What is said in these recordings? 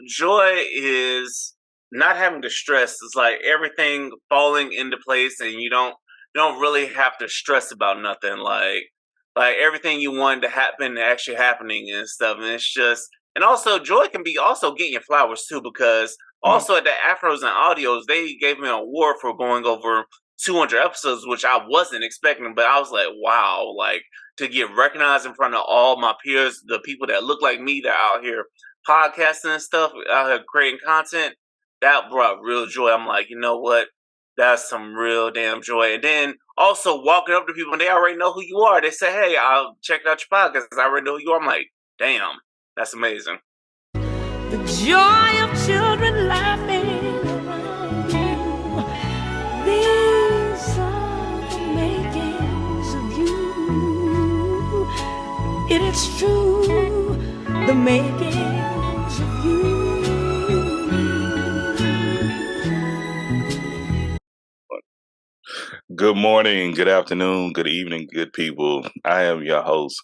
joy is not having to stress. It's like everything falling into place, and you don't really have to stress about nothing. Like everything you wanted to happen actually happening and stuff. And it's just, and also joy can be also getting your flowers too, because Mm. also at the Afros and Audios they gave me an award for going over 200 episodes, which I wasn't expecting, but I was like, wow, like to get recognized in front of all my peers, the people that look like me that are out here podcasting and stuff, out here creating content, that brought real joy. I'm like, you know what? That's some real damn joy. And then also walking up to people and they already know who you are. They say, hey, I'll check out your podcast because I already know who you are. I'm like, damn, that's amazing. The joy of children laughing around you. These are the makings of you. It is true, the makings of you. Good morning, good afternoon, good evening, good people. I am your host,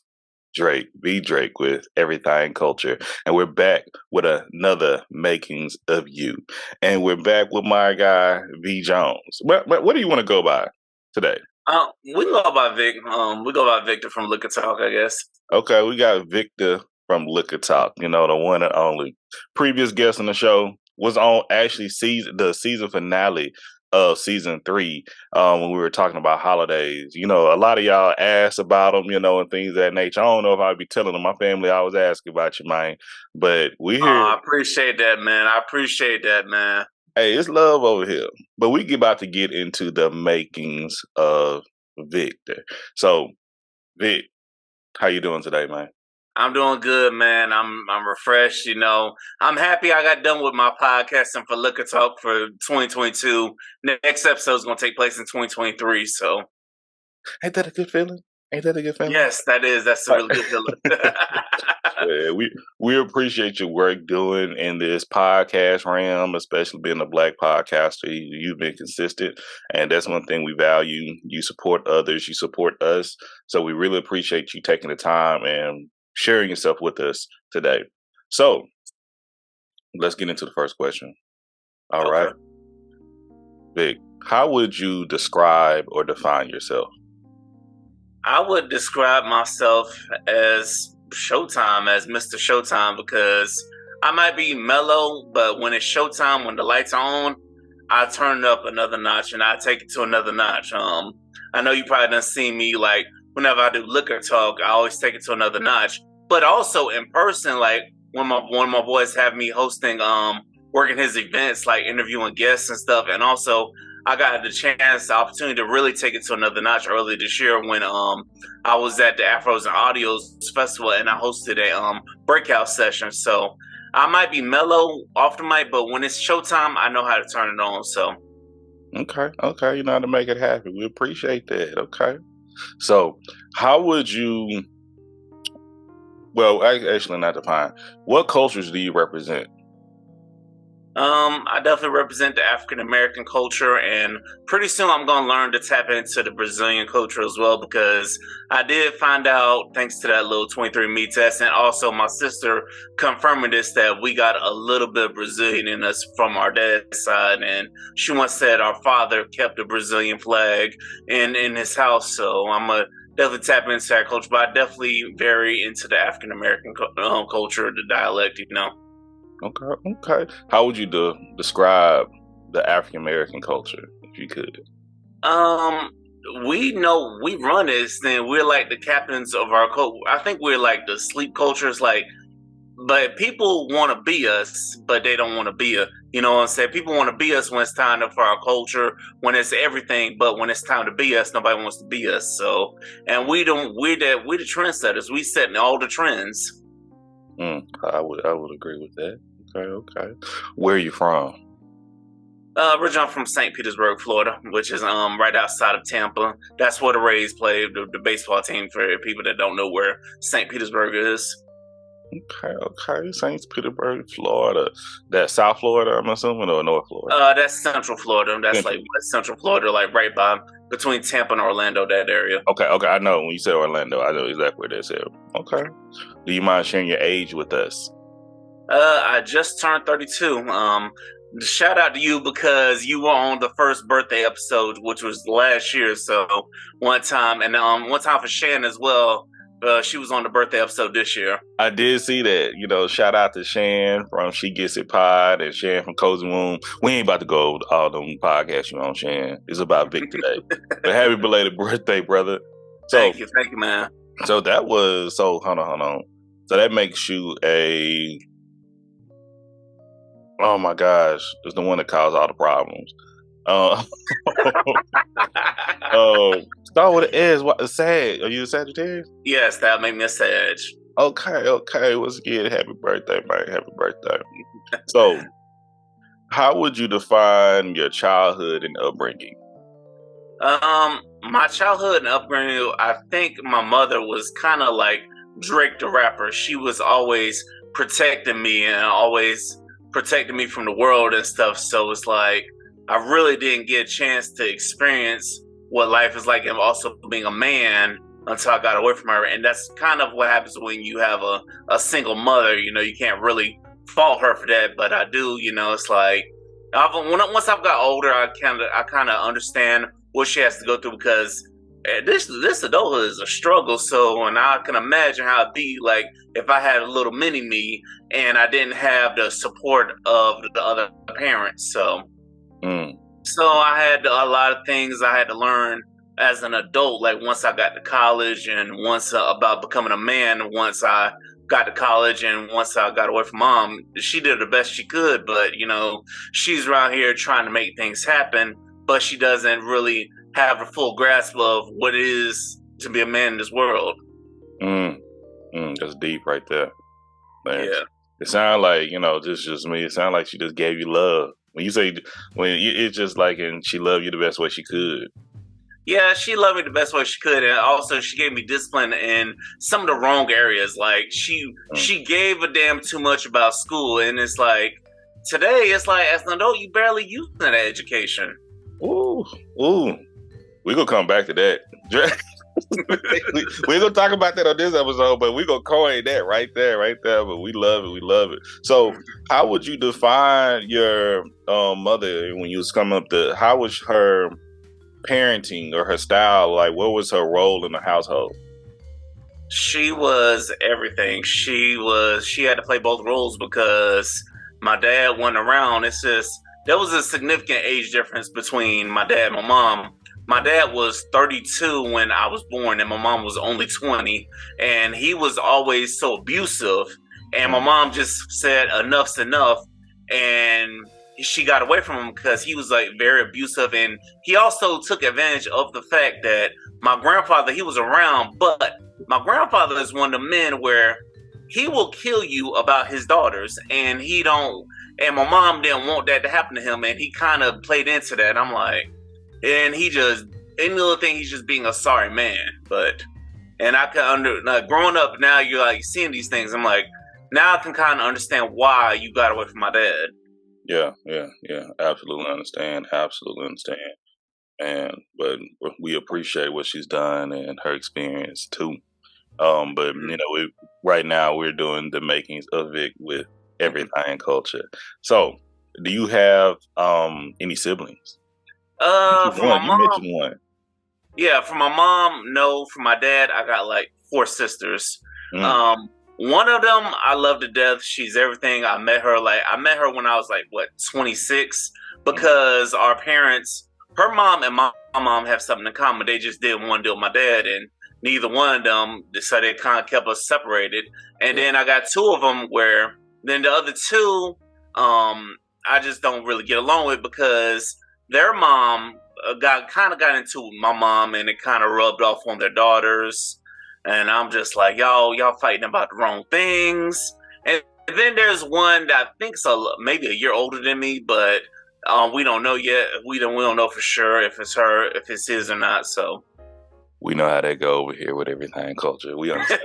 Drake, V Drake with Everything Culture. And we're back with another Makings of You. And we're back with my guy, V Jones. What do you want to go by today? We go by Vic. We go by Victor from Look and Talk, I guess. Okay, we got Victor from Liquor Talk, the one and only. Previous guest on the show was on actually the season finale of season 3 when we were talking about holidays. A lot of y'all asked about them, and things of that nature. I don't know if I'd be telling them. My family always ask about you, man. But we here. I appreciate that, man. Hey, it's love over here. But we about to get into the makings of Victor. So, Vic, how you doing today, man? I'm doing good, man. I'm refreshed, I'm happy I got done with my podcasting for Liquor Talk for 2022. Next episode is going to take place in 2023, so. Ain't that a good feeling? Yes, that is. That's a really good feeling. Yeah, we appreciate your work doing in this podcast realm, especially being a Black podcaster. You've been consistent, and that's one thing we value. You support others, you support us, so we really appreciate you taking the time and sharing yourself with us today. So, let's get into the first question. All right, Vic, how would you describe or define yourself? I would describe myself as Showtime, as Mr. Showtime, because I might be mellow, but when it's showtime, when the lights are on, I turn it up another notch and I take it to another notch. I know you probably done seen me, like, whenever I do Liquor Talk, I always take it to another notch. But also in person, like when one of my boys have me hosting, working his events, like interviewing guests and stuff, and also I got the opportunity to really take it to another notch earlier this year when I was at the Afros and Audios Festival and I hosted a breakout session. So I might be mellow off the mic, but when it's showtime, I know how to turn it on. So okay, you know how to make it happen. We appreciate that. Okay, so how would you? Well, actually, not define. What cultures do you represent? I definitely represent the African American culture, and pretty soon I'm gonna learn to tap into the Brazilian culture as well, because I did find out, thanks to that little 23andMe test, and also my sister confirming this, that we got a little bit of Brazilian in us from our dad's side, and she once said our father kept a Brazilian flag in his house, so I'm gonna definitely tap into that culture, but I definitely very into the African American culture, the dialect, Okay. How would you describe the African American culture, if you could? We know we run this thing. We're like the captains of our culture. I think we're like the sleep culture. It's like, but people want to be us, but they don't want to be us. You know what I'm saying? People want to be us when it's time for our culture, when it's everything. But when it's time to be us, nobody wants to be us. So, and we don't. We're the trendsetters. We setting all the trends. I would agree with that. Okay. Where are you from? Originally I'm from St. Petersburg, Florida, which is right outside of Tampa. That's where the Rays play, the baseball team, for people that don't know where St. Petersburg is. Okay. St. Petersburg, Florida. That's South Florida, I'm assuming, or North Florida? That's Central Florida. That's like West Central Florida, like right by between Tampa and Orlando, that area. Okay. I know when you said Orlando, I know exactly where that's at. Okay. Do you mind sharing your age with us? I just turned 32. Shout out to you because you were on the first birthday episode, which was last year. So one time, and one time for Shan as well. She was on the birthday episode this year. I did see that. Shout out to Shan from She Gets It Pod and Shan from Cozy Womb. We ain't about to go over all them podcasts you on, Shan. It's about Vic today. But happy belated birthday, brother. So, thank you, man. So that was hold on. So that makes you a. Oh my gosh, it's the one that caused all the problems. Start with an S. What? Sag? Are you a Sagittarius? Yes, that made me a Sag. Okay. Let's get happy birthday, man. Happy birthday. So, how would you define your childhood and upbringing? My childhood and upbringing, I think my mother was kind of like Drake the rapper. She was always protecting me and always protecting me from the world and stuff. So it's like I really didn't get a chance to experience what life is like and also being a man until I got away from her. And that's kind of what happens when you have a single mother. You can't really fault her for that, but I do. It's like once I've got older, I kind of understand what she has to go through because this adulthood is a struggle. So, and I can imagine how it'd be like if I had a little mini me and I didn't have the support of the other parents. So I had a lot of things I had to learn as an adult. Like once I got to college and once about becoming a man, once I got to college and once I got away from mom, she did the best she could. But, she's around here trying to make things happen, but she doesn't really have the full grasp of what it is to be a man in this world. That's deep right there. Man. Yeah. It sounds like, just me. It sounds like she just gave you love. When you say, it's just like, and she loved you the best way she could. Yeah, she loved me the best way she could, and also she gave me discipline in some of the wrong areas. Like she gave a damn too much about school, and it's like today, it's like as an adult, you barely use that education. Ooh, we're gonna come back to that. We're gonna talk about that on this episode, but we're gonna coin that right there. But we love it. So, how would you define your mother when you was coming up? How was her parenting or her style? Like, what was her role in the household? She was everything. She had to play both roles because my dad wasn't around. It's just there was a significant age difference between my dad and my mom. My dad was 32 when I was born, and my mom was only 20. And he was always so abusive. And my mom just said, enough's enough. And she got away from him because he was like very abusive. And he also took advantage of the fact that my grandfather, he was around. But my grandfather is one of the men where he will kill you about his daughters. And my mom didn't want that to happen to him. And he kind of played into that. I'm like, and he just, any little thing, he's just being a sorry man. And I can growing up now, you're like seeing these things. I'm like, now I can kind of understand why you got away from my dad. Yeah. Absolutely understand. But we appreciate what she's done and her experience too. But right now we're doing the makings of Vic with everything culture. So, do you have any siblings? For my mom, you mentioned one. Yeah, for my mom, no. For my dad, I got like 4 sisters. One of them I love to death. She's everything. I met her when I was like 26, because our parents, her mom and my mom have something in common. They just didn't want to deal with my dad, and neither one of them, so they kind of kept us separated. And then I got 2 of them where then the other 2, I just don't really get along with because their mom got into my mom, and it kind of rubbed off on their daughters. And I'm just like, y'all fighting about the wrong things. And then there's one that I think's maybe a year older than me, but we don't know yet. We don't know for sure if it's her, if it's his or not. So we know how that go over here with everything culture. We understand.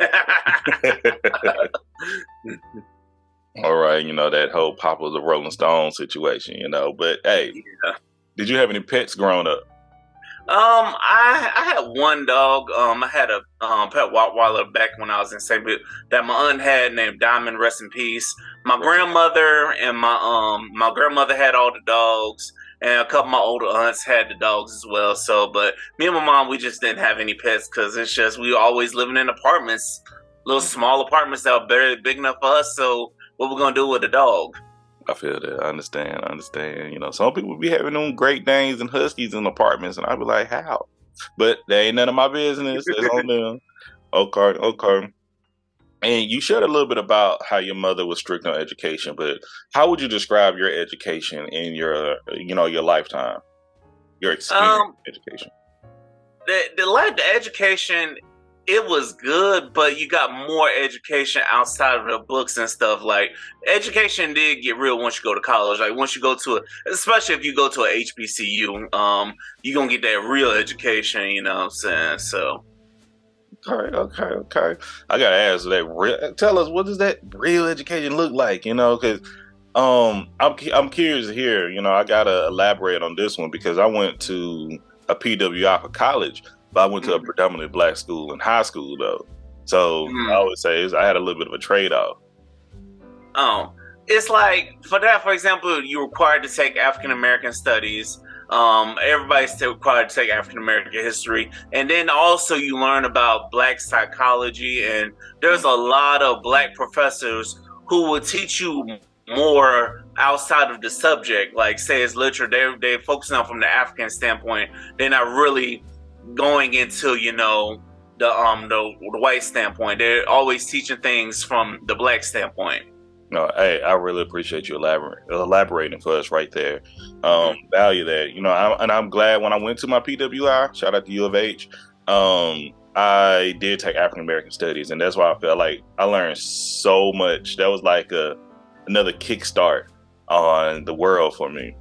All right, that whole Papa the Rolling Stone situation, But hey, Did you have any pets growing up? I had one dog. I had a pet Rottweiler back when I was in St. Louis that my aunt had named Diamond. Rest in peace. My grandmother and my grandmother had all the dogs, and a couple of my older aunts had the dogs as well. So, but me and my mom, we just didn't have any pets because it's just we were always living in apartments, little small apartments that were barely big enough for us. So, what we're gonna do with a dog? I feel that. I understand. You know, some people be having them Great Danes and Huskies in apartments, and I be like, how? But that ain't none of my business. It's on them. Okay. And you shared a little bit about how your mother was strict on education, but how would you describe your education in your lifetime, your experience in education? The education, it was good, but you got more education outside of the books and stuff. Like, education did get real once you go to college. Like, once you go to especially if you go to a HBCU, you're gonna get that real education. You know what I'm saying? So. Okay. I gotta ask that. Tell us, what does that real education look like? You know, because I'm curious to hear. You know, I gotta elaborate on this one because I went to a PWI for college, but I went to a predominantly black school in high school though. So I would say I had a little bit of a trade off. It's like for example, you're required to take African American studies. Everybody's still required to take African American history, and then also you learn about black psychology. And there's a lot of black professors who will teach you more outside of the subject. Like, say it's literature, they're focusing on from the African standpoint. They're not really going into the white standpoint. They're always teaching things from the black standpoint. No, hey, I really appreciate you elaborating for us right there. Value that, and I'm glad when I went to my PWI, shout out to U of H, I did take African American studies, and that's why I felt like I learned so much. That was like another kickstart on the world for me.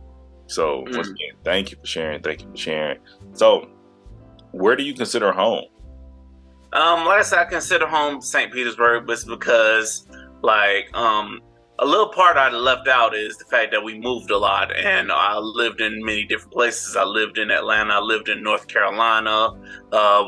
So once again, thank you for sharing. So, where do you consider home? Like I said, I consider home St. Petersburg, but it's because a little part I left out is the fact that we moved a lot, and I lived in many different places. I lived in Atlanta. I lived in North Carolina.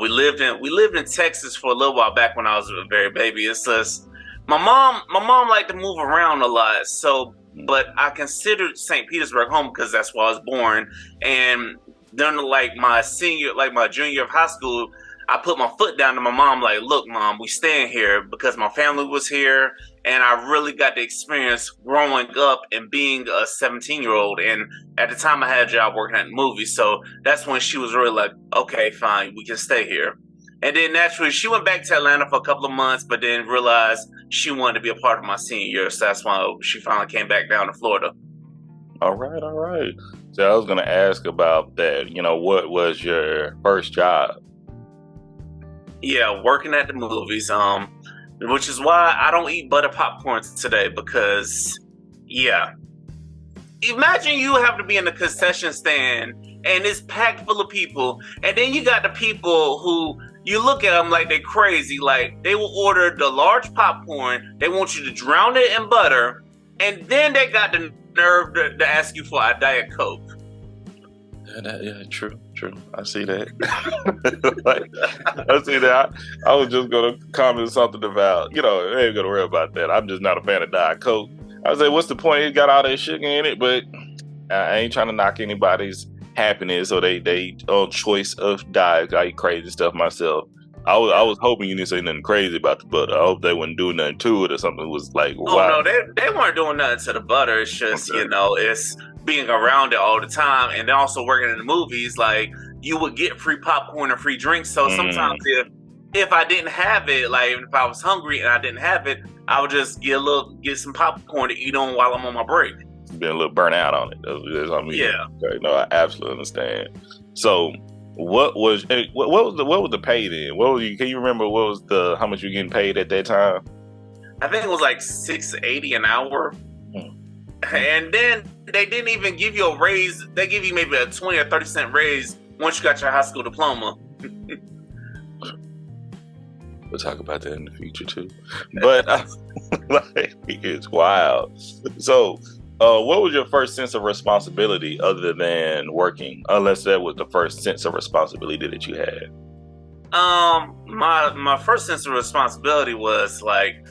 We lived in Texas for a little while back when I was a very baby. It's just my mom liked to move around a lot. So, but I considered St. Petersburg home because that's where I was born. And then, my junior year of high school, I put my foot down to my mom, like, look, Mom, we staying here because my family was here, and I really got the experience growing up and being a 17-year-old. And at the time, I had a job working at the movies, so that's when she was really like, okay, fine, we can stay here. And then naturally, she went back to Atlanta for a couple of months, but then realized she wanted to be a part of my senior year, so that's why she finally came back down to Florida. All right. So I was going to ask about that. What was your first job? Yeah, working at the movies, which is why I don't eat butter popcorn today because, yeah. Imagine you have to be in a concession stand and it's packed full of people, and then you got the people who you look at them like they're crazy. Like, they will order the large popcorn, they want you to drown it in butter, and then they got the nerve to ask you for a Diet Coke. Yeah, true. I see that. I see that. I was just going to comment something about, I ain't going to worry about that. I'm just not a fan of Diet Coke. I was like, what's the point? It got all that sugar in it, but I ain't trying to knock anybody's happiness or they choice of diet. I eat crazy stuff myself. I was hoping you didn't say nothing crazy about the butter. I hope they wasn't doing nothing to it or something. It was like, wow. Oh, no, they weren't doing nothing to the butter. It's just, it's being around it all the time. And then also working in the movies, like, you would get free popcorn and free drinks. So sometimes if I didn't have it, like, if I was hungry and I didn't have it, I would just get some popcorn to eat on while I'm on my break. Been a little burnt out on it. That's what I mean. Yeah. Okay, no, I absolutely understand. So, what was the pay then? Can you remember how much you were getting paid at that time? I think it was like $6.80 an hour. And then they didn't even give you a raise. They give you maybe a 20 or 30 cent raise once you got your high school diploma. We'll talk about that in the future too. But it's wild. So, What was your first sense of responsibility other than working? Unless that was the first sense of responsibility that you had. My first sense of responsibility was like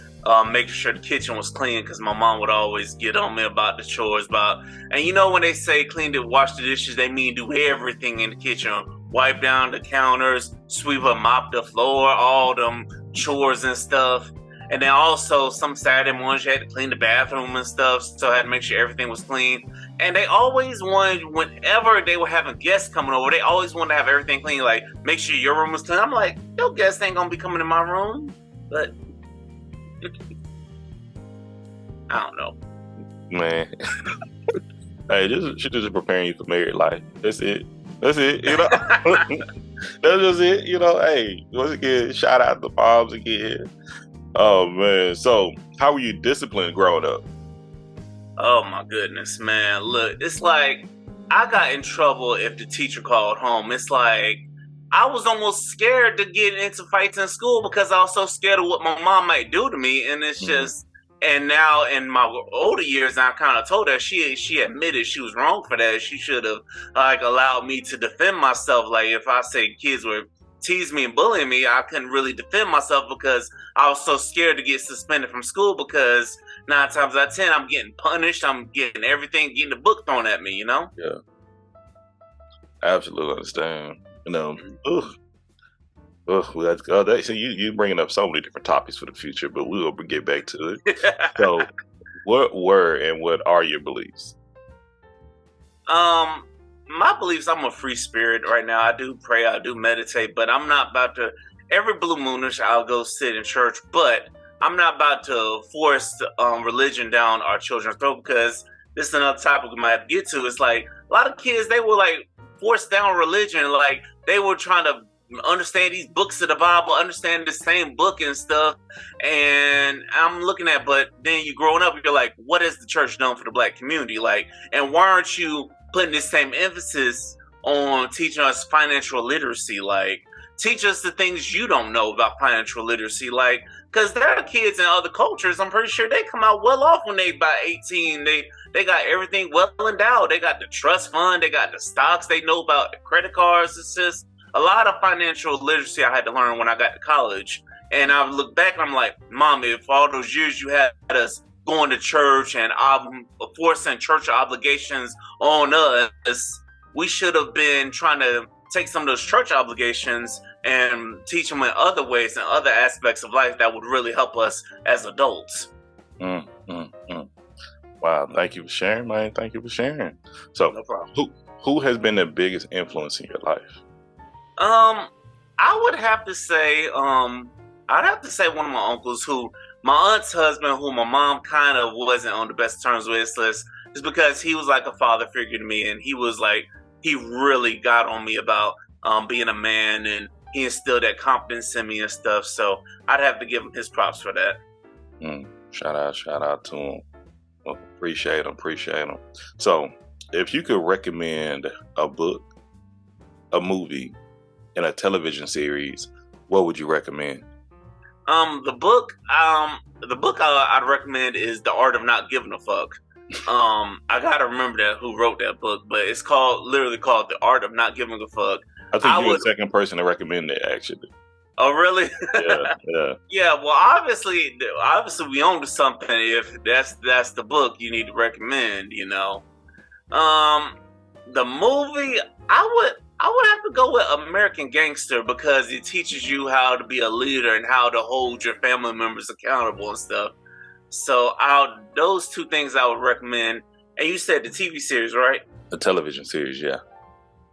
making sure the kitchen was clean because my mom would always get on me about the chores. And you know when they say clean to wash the dishes, they mean do everything in the kitchen, wipe down the counters, sweep up, mop the floor, all them chores and stuff. And then also some Saturday mornings you had to clean the bathroom and stuff, so I had to make sure everything was clean. And they always wanted, whenever they were having guests coming over, they always wanted to have everything clean, like make sure your room was clean. I'm like, your guests ain't gonna be coming in my room, but I don't know. Man, hey, she's just preparing you for married life. That's it. You know, that's just it. You know, hey, once again, shout out to moms again. Oh man, so how were you disciplined growing up? Oh my goodness, man. Look, it's like I got in trouble if the teacher called home. It's like I was almost scared to get into fights in school because I was so scared of what my mom might do to me. And it's just, and now in my older years, I kind of told her she admitted she was wrong for that. She should have like allowed me to defend myself. Like if I say kids were tease me and bullying me, I couldn't really defend myself because I was so scared to get suspended from school because 9 times out of 10 I'm getting punished, I'm getting everything, getting the book thrown at me, you know? Yeah. Absolutely understand. You know, so you bringing up so many different topics for the future, but we'll get back to it. So what were and what are your beliefs? My beliefs, I'm a free spirit right now. I do pray, I do meditate, but I'm not about to, every blue moonish I'll go sit in church, but I'm not about to force religion down our children's throat because this is another topic we might have to get to. It's like a lot of kids, they were like forced down religion. Like they were trying to understand these books of the Bible, understand the same book and stuff. And I'm looking at, but then you growing up, you're like, what has the church done for the black community? Like, and why aren't you putting this same emphasis on teaching us financial literacy? Like, teach us the things you don't know about financial literacy. Like, because there are kids in other cultures, I'm pretty sure they come out well off when they about 18. They got everything well endowed. They got the trust fund. They got the stocks. They know about the credit cards. It's just a lot of financial literacy I had to learn when I got to college. And I look back and I'm like, Mom, if all those years you had us going to church and forcing church obligations on us, we should have been trying to take some of those church obligations and teach them in other ways and other aspects of life that would really help us as adults. Wow, thank you for sharing, man. Thank you for sharing. So, no problem. Who has been the biggest influence in your life? I would have to say, I'd have to say one of my uncles, who my aunt's husband, who my mom kind of wasn't on the best terms with, just because he was like a father figure to me, and he was like, he really got on me about being a man, and he instilled that confidence in me and stuff. So I'd have to give him his props for that. Shout out to him. Appreciate him. So if you could recommend a book, a movie, and a television series, what would you recommend? The book I'd recommend is The Art of Not Giving a Fuck. I gotta remember who wrote that book, but it's literally called The Art of Not Giving a Fuck. I think you're the second person to recommend it, actually. Oh, really? Yeah. Yeah. Well, obviously, we own to something. If that's the book you need to recommend, you know. The movie, I would have to go with American Gangster because it teaches you how to be a leader and how to hold your family members accountable and stuff. So those two things I would recommend. And you said the TV series, right? The television series, yeah.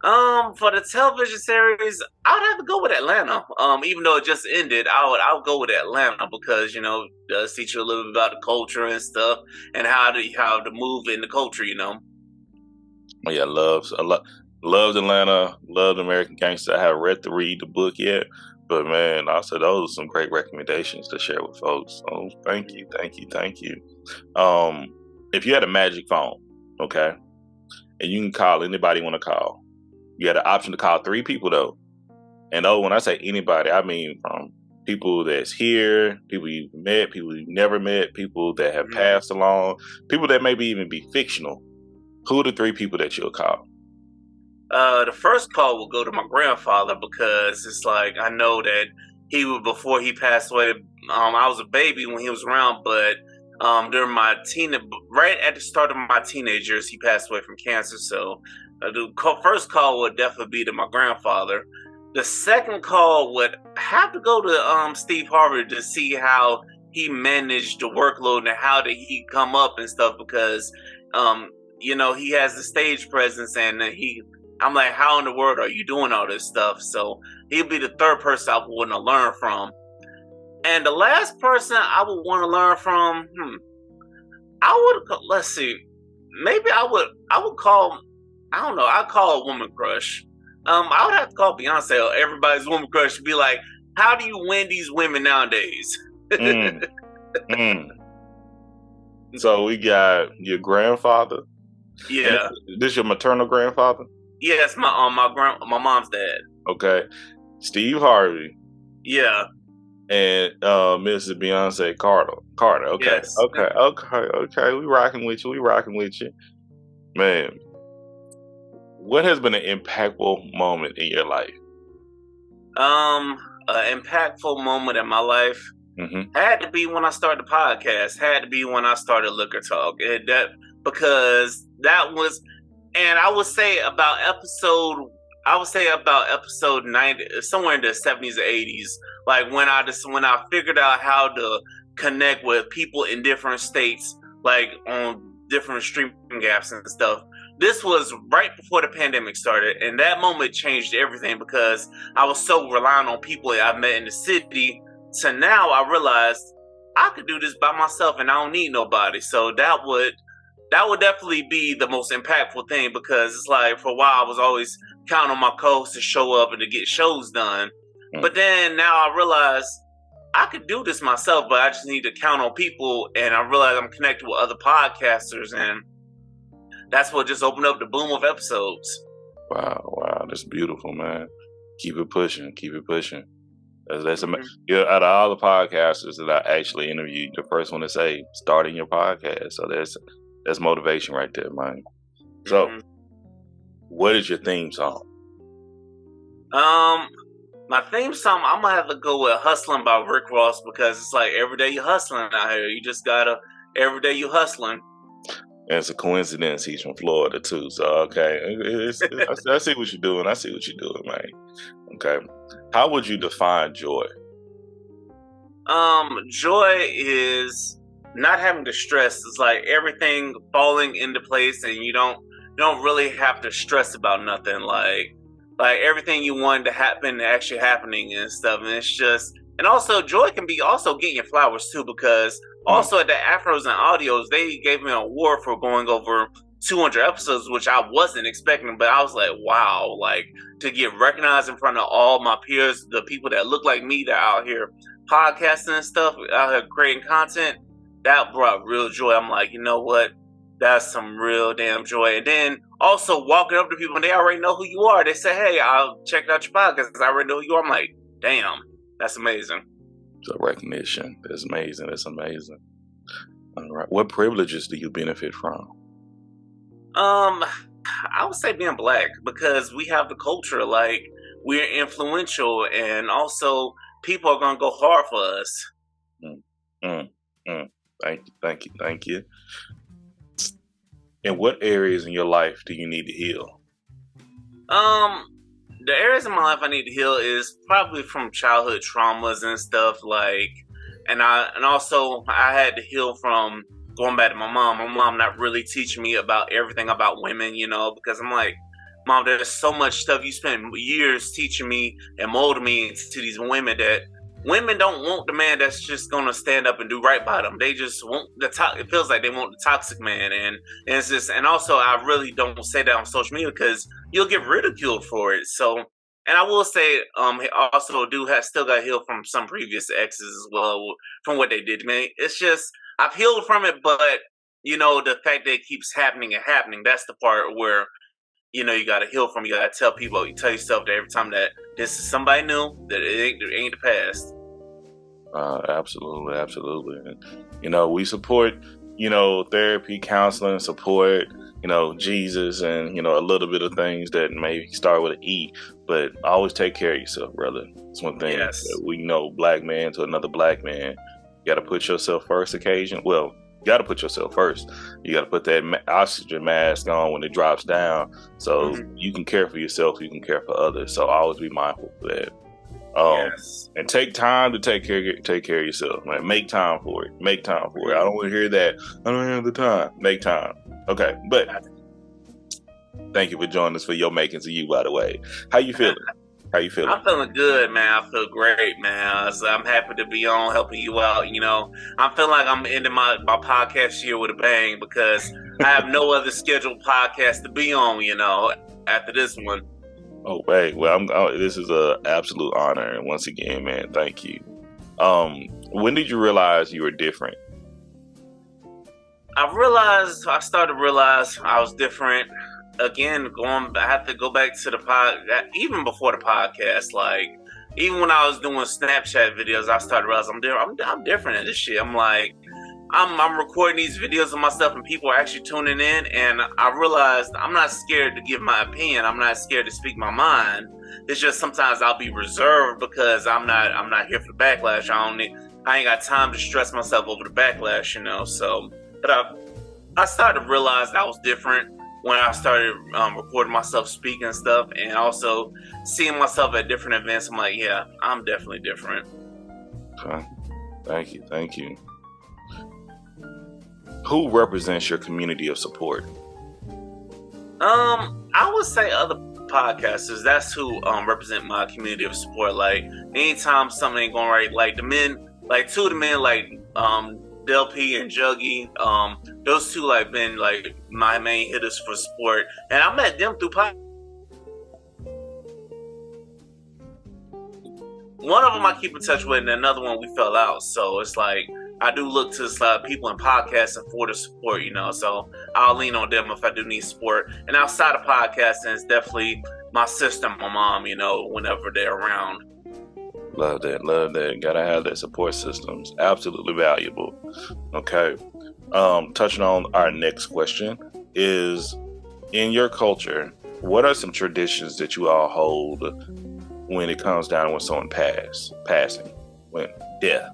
For the television series, I'd have to go with Atlanta. Even though it just ended, I'll go with Atlanta because, you know, it does teach you a little bit about the culture and stuff and how to move in the culture, you know. Yeah, loves Atlanta, loved American Gangster. I haven't read the book yet, but man, also those are some great recommendations to share with folks. So thank you. If you had a magic phone, okay, and you can call anybody you want to call, you had an option to call 3 people though. And when I say anybody, I mean from People that's here, people you've met, people you've never met, people that have passed along, people that maybe even be fictional. Who are the 3 people that you'll call? The first call will go to my grandfather because it's like I know that he was before he passed away. I was a baby when he was around, but during my right at the start of my teenage years, he passed away from cancer. So first call would definitely be to my grandfather. The second call would have to go to Steve Harvey to see how he managed the workload and how did he come up and stuff because he has the stage presence and I'm like, how in the world are you doing all this stuff? So he'll be the third person I would want to learn from. And the last person I would want to learn from, let's see, maybe I would call, I don't know, I'd call a woman crush. I would have to call Beyonce or everybody's woman crush to be like, how do you win these women nowadays? So we got your grandfather. Yeah. This your maternal grandfather? Yes, my mom's dad. Okay. Steve Harvey. Yeah. And Mrs. Beyonce Carter. Okay. Yes. Okay. We rocking with you. Man. What has been an impactful moment in your life? An impactful moment in my life had to be when I started the podcast. Had to be when I started Liquor Talk. Because that was, and I would say about episode 90, somewhere in the 70s or 80s. Like when I figured out how to connect with people in different states, like on different streaming apps and stuff. This was right before the pandemic started, and that moment changed everything because I was so reliant on people I met in the city. So now I realized I could do this by myself, and I don't need nobody. So that would definitely be the most impactful thing because it's like for a while I was always counting on my co-hosts to show up and to get shows done. But then now I realize I could do this myself, but I just need to count on people, and I realize I'm connected with other podcasters, and that's what just opened up the boom of episodes. Wow, that's beautiful, man. Keep it pushing. That's amazing. Out of all the podcasters that I actually interviewed, the first one to say starting your podcast. So that's motivation right there, man. So, what is your theme song? My theme song, I'm gonna have to go with "Hustling" by Rick Ross because it's like every day you're hustling out here. You just gotta every day you hustling. And it's a coincidence he's from Florida too. So okay, I see what you're doing. Man. Okay, how would you define joy? Joy is not having to stress. It's like everything falling into place, and you don't really have to stress about nothing. Like everything you wanted to happen actually happening and stuff. And it's just, and also joy can be also getting your flowers too, because also at the Afros and Audios, they gave me an award for going over 200 episodes, which I wasn't expecting, but I was like, wow, like to get recognized in front of all my peers, the people that look like me that are out here podcasting and stuff, out here creating content, that brought real joy. I'm like, you know what? That's some real damn joy. And then also walking up to people and they already know who you are. They say, hey, I'll check out your podcast because I already know who you are. I'm like, damn, that's amazing. The recognition. That's amazing. All right. What privileges do you benefit from? I would say being black because we have the culture, like we're influential and also people are gonna go hard for us. Thank you. In what areas in your life do you need to heal? The areas in my life I need to heal is probably from childhood traumas and stuff, like, and also I had to heal from going back to my mom. My mom not really teaching me about everything about women, because I'm like, Mom, there's so much stuff you spent years teaching me and molding me into these women that women don't want the man that's just gonna stand up and do right by them. They just want it feels like they want the toxic man, and it's just, and also I really don't say that on social media because you'll get ridiculed for it. So, and I will say, also still got healed from some previous exes as well from what they did to me. It's just I've healed from it, but the fact that it keeps happening and happening, that's the part where you got to heal from. You got to tell yourself that every time that this is somebody new, that it ain't the past. Absolutely, absolutely. And, we support, therapy, counseling, support, Jesus, and, a little bit of things that may start with an E, but always take care of yourself, brother. It's one thing that we know, black man to another black man, you got to put yourself first occasion. Well, you got to put yourself first. You got to put that oxygen mask on when it drops down so you can care for yourself, you can care for others. So always be mindful of that. And take time to take care of yourself, man. Make time for it. Make time for it. I don't want to hear that. I don't have the time. Make time. Okay, but thank you for joining us for your Makings of You, by the way. How you feeling? I'm feeling good, man. I feel great, man. So I'm happy to be on, helping you out. I'm feeling like I'm ending my podcast year with a bang because I have no other scheduled podcast to be on, after this one. Oh, wait. Well, this is an absolute honor. And once again, man, thank you. When did you realize you were different? I started to realize I was different. Again, I have to go back to the even before the podcast. Like, even when I was doing Snapchat videos, I started to realize I'm different at this shit. I'm like, I'm recording these videos of myself and people are actually tuning in, and I realized I'm not scared to give my opinion. I'm not scared to speak my mind. It's just sometimes I'll be reserved because I'm not here for the backlash. I ain't got time to stress myself over the backlash, So, but I started to realize I was different when I started recording myself speaking and stuff, and also seeing myself at different events. I'm like, yeah, I'm definitely different. Okay. Thank you. Who represents your community of support? I would say other podcasters. That's who represent my community of support. Like, anytime something ain't going right, like the men, like two of the men, like Del P and Juggy, those two like been like my main hitters for support, and I met them through one of them I keep in touch with, and another one we fell out. So it's like I do look to people in podcasting for the support, So I'll lean on them if I do need support. And outside of podcasting, it's definitely my sister, my mom, whenever they're around. Love that. Gotta have that support systems. Absolutely valuable. Okay. Touching on our next question is, in your culture, what are some traditions that you all hold when it comes down when someone passing, when death?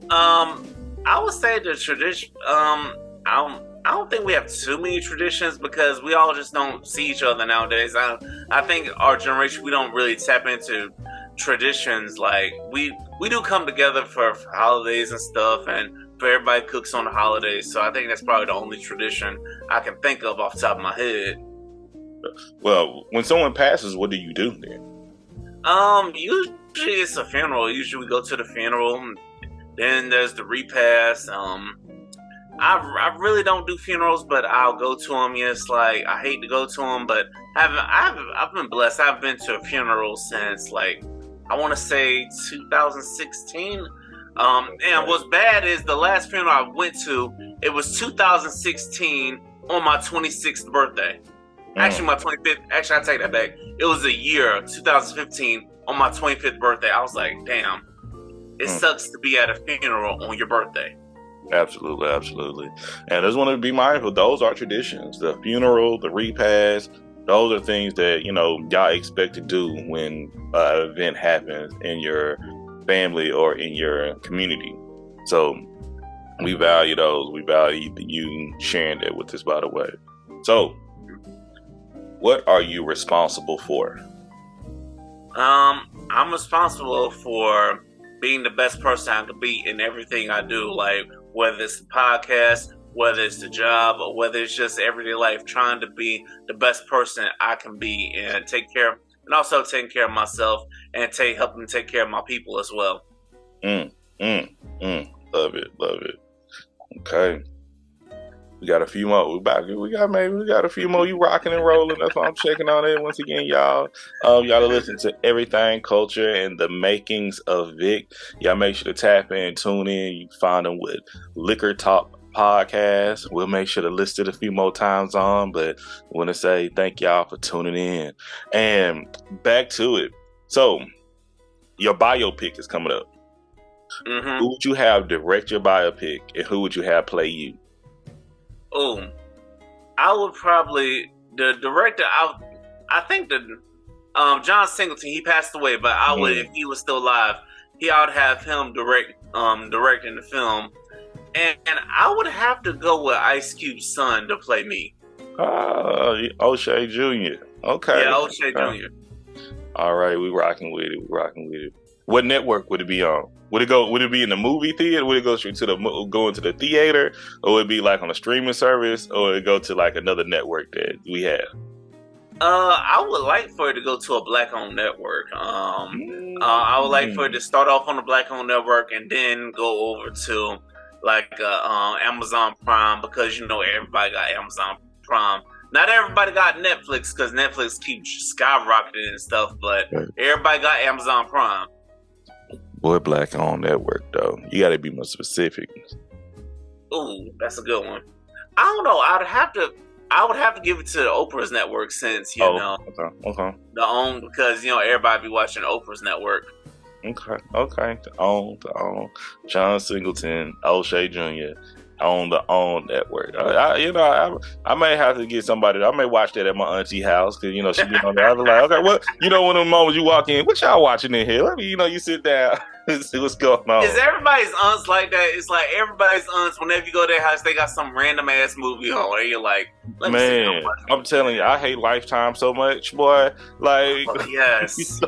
I would say the tradition. I don't think we have too many traditions because we all just don't see each other nowadays. I think our generation, we don't really tap into traditions. Like we do come together for holidays and stuff, and for everybody cooks on the holidays. So I think that's probably the only tradition I can think of off the top of my head. Well, when someone passes, what do you do then? Usually it's a funeral. Usually we go to the funeral. Then there's the repast. I really don't do funerals, but I'll go to them. Yes, like I hate to go to them, but I've been blessed. I've been to a funeral since like I want to say 2016. And what's bad is the last funeral I went to, it was 2016 on my 26th birthday. Actually, my 25th. Actually, I take that back. It was a year, 2015, on my 25th birthday. I was like, damn, it sucks to be at a funeral on your birthday. Absolutely. And I just want to be mindful, those are traditions. The funeral, the repast, those are things that, y'all expect to do when an event happens in your family or in your community. So we value those. We value you sharing that with us, by the way. So what are you responsible for? I'm responsible for being the best person I could be in everything I do, like whether it's the podcast, whether it's the job, or whether it's just everyday life, trying to be the best person I can be and also taking care of myself and helping take care of my people as well. Love it. Okay. We got a few more. We got a few more. You rocking and rolling. That's why I'm checking on it. Once again, y'all. Y'all listen to Everything Culture and the Makings of Vic. Y'all make sure to tap in, tune in. You can find them with Liquor Talk Podcast. We'll make sure to list it a few more times on, but I want to say thank y'all for tuning in. And back to it. So, your biopic is coming up. Mm-hmm. Who would you have direct your biopic, and who would you have play you? Oh, I would probably the director. I think the John Singleton. He passed away, but I would if he was still alive. I would have him directing the film, and I would have to go with Ice Cube's son to play me. O'Shea Jr. Okay. Yeah, O'Shea Jr. All right, we rocking with it. What network would it be on? Would it be in the movie theater? Would it go straight to go into the theater, or would it be like on a streaming service, or would it go to like another network that we have? I would like for it to go to a black-owned network. I would like for it to start off on a black-owned network and then go over to like Amazon Prime, because everybody got Amazon Prime. Not everybody got Netflix, because Netflix keeps skyrocketing and stuff, but everybody got Amazon Prime. Boy, black-owned network though. You got to be more specific. Ooh, that's a good one. I don't know. I would have to give it to the Oprah's network, since Okay. the own, because everybody be watching Oprah's network. Okay. The own. John Singleton, O'Shea Jr. on the OWN network. I may have to get somebody. I may watch that at my auntie house, because she be on there. I was like, okay, well, one of the moments you walk in, what y'all watching in here? Let me, you sit down and see what's going on. Is everybody's aunts like that? It's like everybody's aunts, whenever you go to their house, they got some random ass movie on, and you're like, man, I'm telling you, I hate Lifetime so much, boy. Like, yes.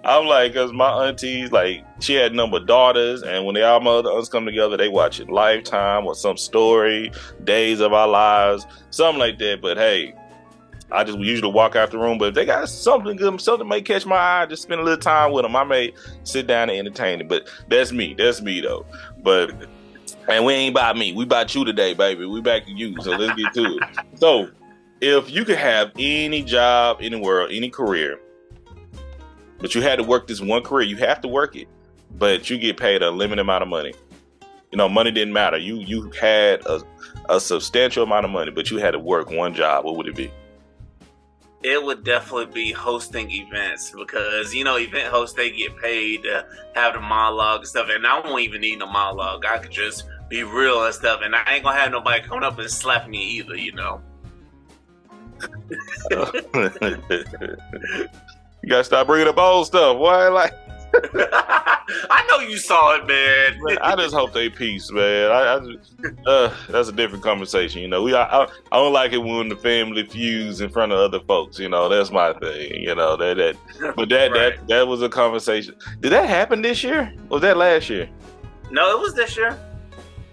I'm like, because my aunties, like, she had number of daughters, and when all my other aunts come together, they watch it Lifetime or some story, Days of Our Lives, something like that. But hey, I just usually walk out the room. But if they got something good, something may catch my eye, just spend a little time with them, I may sit down and entertain it. But that's me though. But and we ain't about me, we about you today, baby. We back to you. So let's get to it. So if you could have any job in the world, any career, but you had to work this one career, you have to work it, but you get paid a limited amount of money. Money didn't matter. You had a substantial amount of money, but you had to work one job. What would it be? It would definitely be hosting events, because event hosts, they get paid to have the monologue and stuff, and I won't even need no monologue. I could just be real and stuff, and I ain't gonna have nobody coming up and slap me either. You gotta stop bringing up old stuff. Why? Like, I know you saw it, man. I just hope they peace, man. That's a different conversation. I don't like it when the family feuds in front of other folks. That's my thing. But that was a conversation. Did that happen this year? Or was that last year? No, it was this year.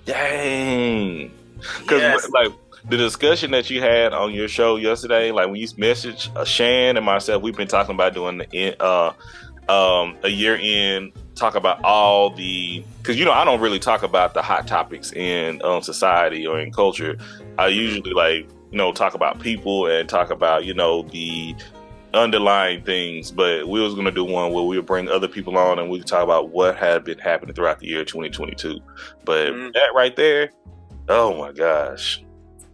Dang. Because like, the discussion that you had on your show yesterday, like when you messaged Shan and myself, we've been talking about doing a year in, talk about all the, because I don't really talk about the hot topics in society or in culture. I usually talk about people and talk about the underlying things, but we was going to do one where we would bring other people on and we could talk about what had been happening throughout the year 2022. But that right there, oh my gosh.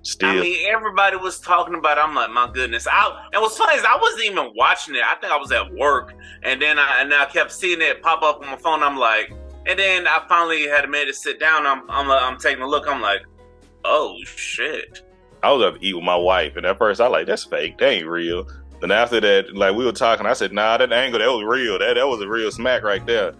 Still. I mean, everybody was talking about it. I'm like, my goodness. And what's funny is I wasn't even watching it. I think I was at work, and then I kept seeing it pop up on my phone. I'm like, and then I finally had a minute to sit down. I'm taking a look. I'm like, oh shit. I was up to eat with my wife, and at first I like, that's fake. That ain't real. Then after that, like we were talking, I said, nah, that angle, that was real. That was a real smack right there.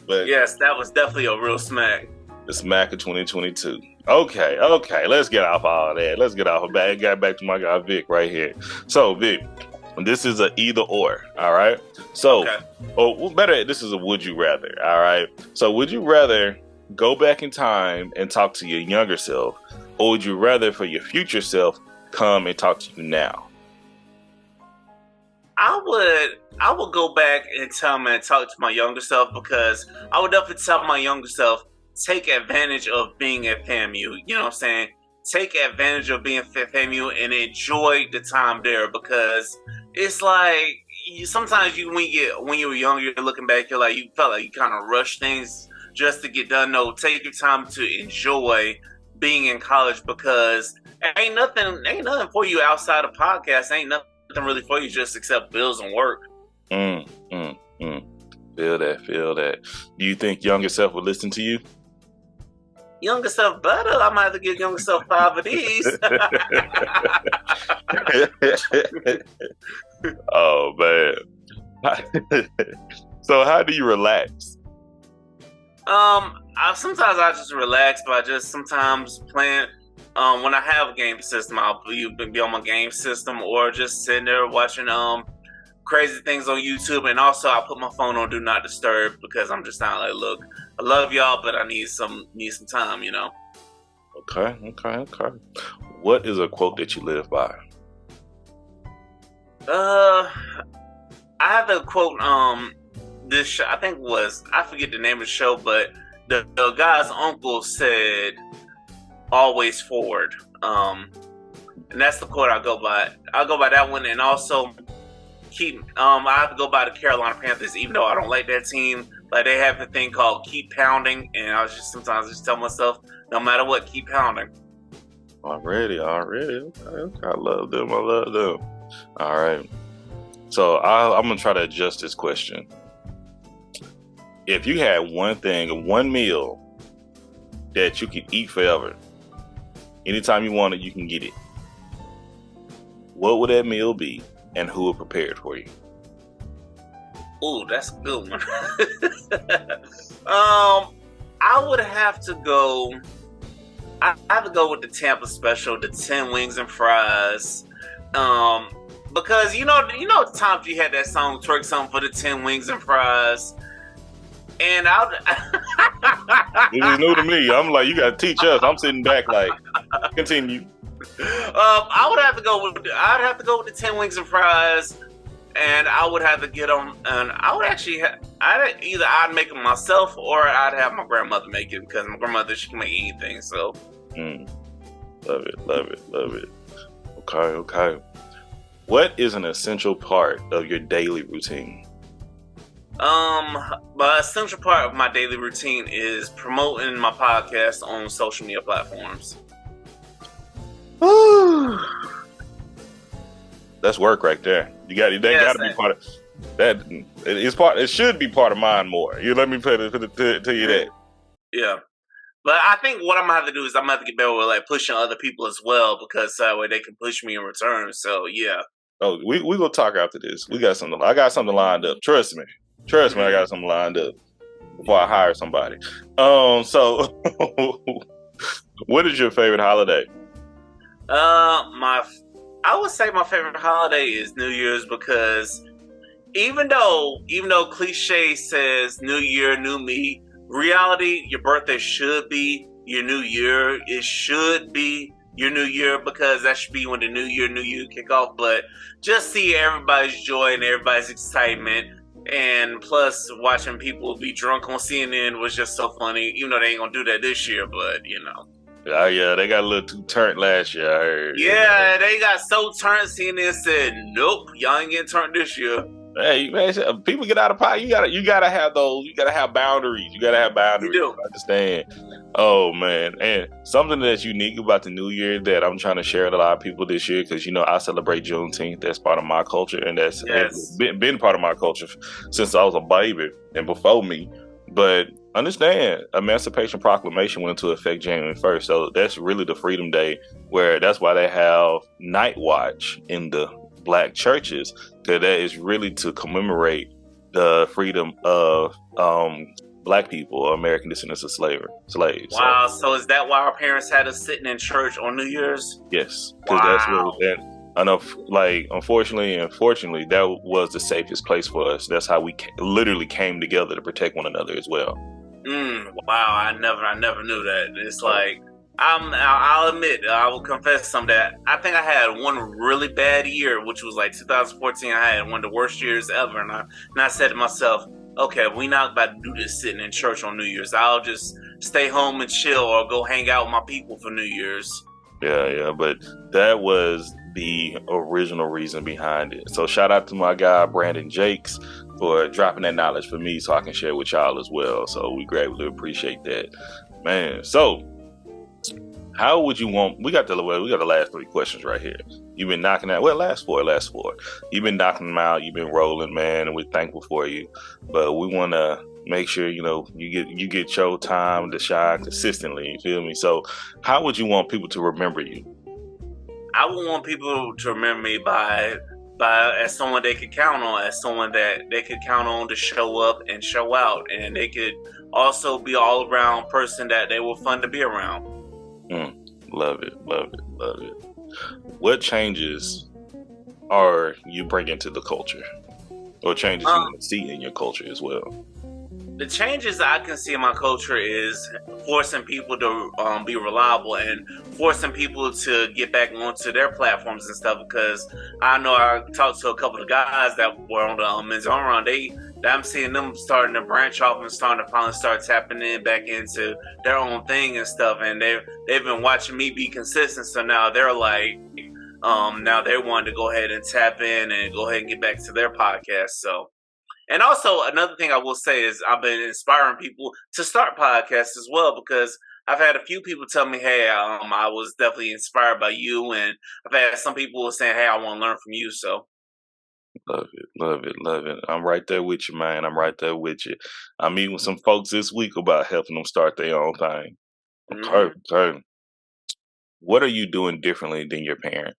But yes, that was definitely a real smack. The smack of 2022. Okay. Let's get off all that. Let's get off of that. Got back to my guy Vic right here. So Vic, this is a either or. All right. So, this is a would you rather. All right. So, would you rather go back in time and talk to your younger self, or would you rather for your future self come and talk to you now? I would go back and talk to my younger self, because I would definitely tell my younger self, take advantage of being at FAMU. You know what I'm saying? Take advantage of being at FAMU and enjoy the time there, because it's like sometimes when you were younger, you're looking back, you felt like you kind of rushed things just to get done. No, take your time to enjoy being in college, because ain't nothing for you outside of podcasts. Ain't nothing really for you just except bills and work. Feel that. Do you think younger self would listen to you? Younger self better. I might have to give younger self 5 of these. Oh man. So how do you relax? Sometimes I just relax by just sometimes playing. When I have a game system, I'll be on my game system or just sitting there watching crazy things on YouTube, and also I put my phone on Do Not Disturb because I'm just not like, look, I love y'all, but I need some time, you know. Okay. What is a quote that you live by? I have a quote. This show, I think I forget the name of the show, but the guy's uncle said, "Always forward." And that's the quote I go by. I go by that one, and also I have to go by the Carolina Panthers, even though I don't like that team. Like, they have a thing called "keep pounding," and I was just sometimes just tell myself, no matter what, keep pounding. Already. Okay. I love them. All right. So I'm gonna try to adjust this question. If you had one meal that you could eat forever, anytime you want it, you can get it, what would that meal be, and who would prepare it for you? Ooh, that's a good one. I would have to go. I have to go with the Tampa special, the 10 wings and fries. Because you know, times you had that song "Twerk Something for the 10 wings and fries," and It was new to me. I'm like, you gotta teach us. I'm sitting back like, continue. I'd have to go with the 10 wings and fries, and I would have to get them. And I would actually, I'd make them myself, or I'd have my grandmother make it, because my grandmother, she can make anything. So, love it. Okay. What is an essential part of your daily routine? My essential part of my daily routine is promoting my podcast on social media platforms. That's work right there. Got to be part of that. It should be part of mine more. You let me tell you that. Yeah. But I think what I'm gonna have to do is I'm gonna have to get better with like pushing other people as well, because that way they can push me in return. So yeah. Oh, we gonna talk after this. I got something lined up. Trust me, I got something lined up before I hire somebody. So what is your favorite holiday? I would say my favorite holiday is New Year's, because even though cliche says New Year, new me, reality, your birthday should be your new year. It should be your new year, because that should be when the new year kick off. But just see everybody's joy and everybody's excitement, and plus watching people be drunk on CNN was just so funny. Even though they ain't gonna do that this year, but you know. Oh yeah, they got a little too turned last year, I heard. Yeah, they got so turned. CNN said, "Nope, y'all ain't getting turned this year." Hey man, people get out of pocket. You gotta have those. You gotta have boundaries. You do. I understand. Oh man, and something that's unique about the New Year that I'm trying to share with a lot of people this year, because I celebrate Juneteenth. That's part of my culture, and that's been part of my culture since I was a baby and before me. But understand, Emancipation Proclamation went into effect January 1st, so that's really the Freedom Day, where that's why they have night watch in the Black churches, because that is really to commemorate the freedom of Black people, American descendants of slaves. Wow, so is that why our parents had us sitting in church on New Year's? Yes, because that's what unfortunately and fortunately, that was the safest place for us. That's how we literally came together to protect one another as well. Wow, I never knew that. It's like, I'll admit, I will confess some that I think I had one really bad year, which was like 2014. I had one of the worst years ever, and I said to myself, okay, we not about to do this sitting in church on New Year's. I'll just stay home and chill, or go hang out with my people for New Year's. Yeah, but that was the original reason behind it. So shout out to my guy Brandon Jakes for dropping that knowledge for me, so I can share with y'all as well. So we greatly appreciate that, man. So How would you want? We got the last 3 questions right here. You've been knocking out. Well, last four. You've been knocking them out. You've been rolling, man, and we're thankful for you. But we want to make sure you get your time to shine consistently. You feel me? So, how would you want people to remember you? I would want people to remember me by as someone they could count on, as someone that they could count on to show up and show out, and they could also be all around person that they were fun to be around. Love it. What changes are you bringing to the culture, or changes you want to see in your culture as well? The changes I can see in my culture is forcing people to be reliable and forcing people to get back onto their platforms and stuff. Because I know I talked to a couple of guys that were on the men's home run. I'm seeing them starting to branch off and starting to finally start tapping in back into their own thing and stuff. And they've been watching me be consistent. So now they're like, now they want to go ahead and tap in and go ahead and get back to their podcast. So. And also, another thing I will say is I've been inspiring people to start podcasts as well, because I've had a few people tell me, hey, I was definitely inspired by you. And I've had some people saying, hey, I want to learn from you. So. Love it. I'm right there with you, man. I'm right there with you. I'm meeting with some folks this week about helping them start their own thing. Okay. What are you doing differently than your parents?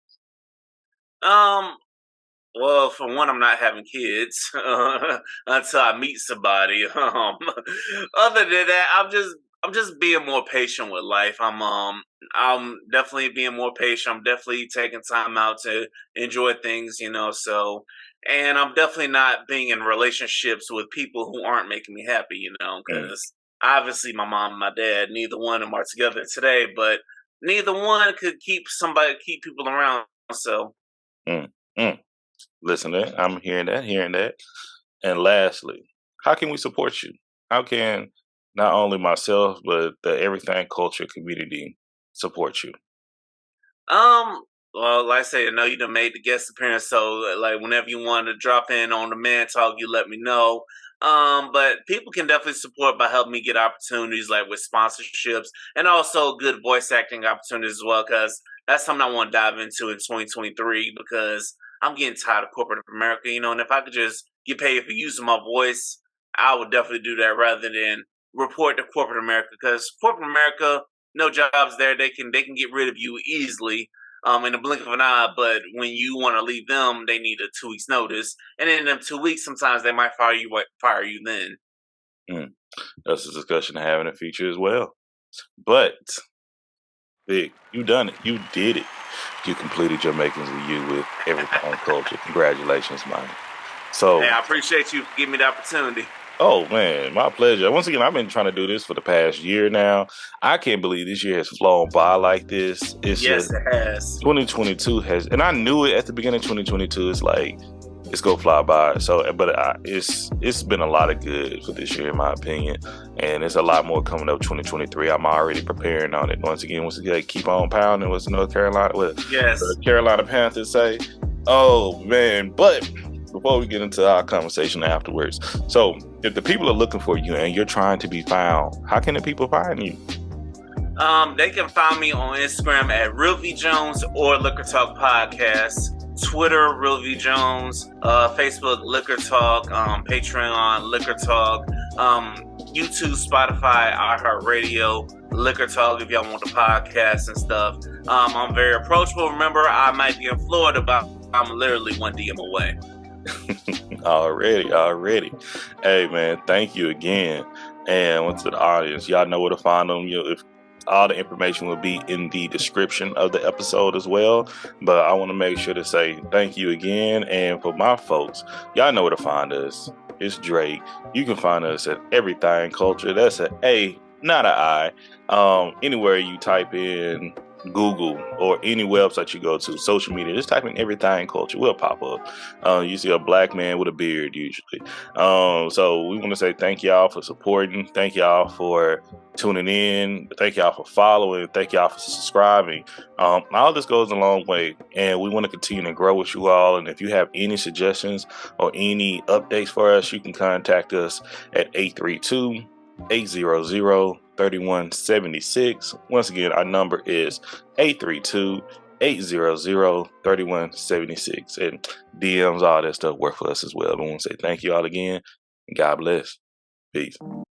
Well, for one, I'm not having kids until I meet somebody. Other than that, I'm just being more patient with life. I'm definitely being more patient. I'm definitely taking time out to enjoy things, So, and I'm definitely not being in relationships with people who aren't making me happy, Because obviously my mom and my dad, neither one of them are together today, but neither one could keep people around. So. Listening, I'm hearing that. And lastly, how can we support you? How can not only myself, but the Everything Culture community support you? Well, like I say, I know you done made the guest appearance, so like whenever you want to drop in on the Man Talk, you let me know. But people can definitely support by helping me get opportunities like with sponsorships and also good voice acting opportunities as well, because that's something I want to dive into in 2023 because I'm getting tired of corporate America, and if I could just get paid for using my voice, I would definitely do that rather than report to corporate America, because corporate America, no jobs there. They can get rid of you easily in a blink of an eye. But when you want to leave them, they need a 2 weeks notice, and in them 2 weeks, sometimes they might fire you then. That's a discussion to have in the future as well. But Vic, you done it. You did it. You completed your Makings of You with Everything Culture. Congratulations, man. So, hey, I appreciate you for giving me the opportunity. Oh, man, my pleasure. Once again, I've been trying to do this for the past year now. I can't believe this year has flown by like this. It has. 2022 has, and I knew it at the beginning of 2022. It's like, it's going to fly by. So, but it's been a lot of good for this year, in my opinion. And there's a lot more coming up 2023. I'm already preparing on it. Once again, keep on pounding. What's North Carolina? The Carolina Panthers say? Oh, man. But before we get into our conversation afterwards, so if the people are looking for you and you're trying to be found, how can the people find you? They can find me on Instagram at Real V Jones or Liquor Talk Podcast, Twitter Real V Jones, Facebook Liquor Talk, Patreon Liquor Talk, YouTube, Spotify, iHeartRadio, Liquor Talk if y'all want the podcast and stuff. I'm very approachable. Remember, I might be in Florida, but I'm literally one DM away. Already. Hey, man, thank you again. And to the audience, y'all know where to find them. If all the information will be in the description of the episode as well. But I want to make sure to say thank you again. And for my folks, y'all know where to find us. It's Drake. You can find us at Everything Culture. That's an A, not an I. Anywhere you type in Google or any website you go to, social media, just type in Everything Culture, will pop up. You see a black man with a beard usually. So we want to say thank y'all for supporting, thank y'all for tuning in, thank y'all for following, thank y'all for subscribing. All this goes a long way, and we want to continue to grow with you all. And if you have any suggestions or any updates for us, you can contact us at 832-800 832-800-3176. Once again, our number is 832-800-3176. And DMs, all that stuff work for us as well. But I want to say thank you all again, and God bless. Peace.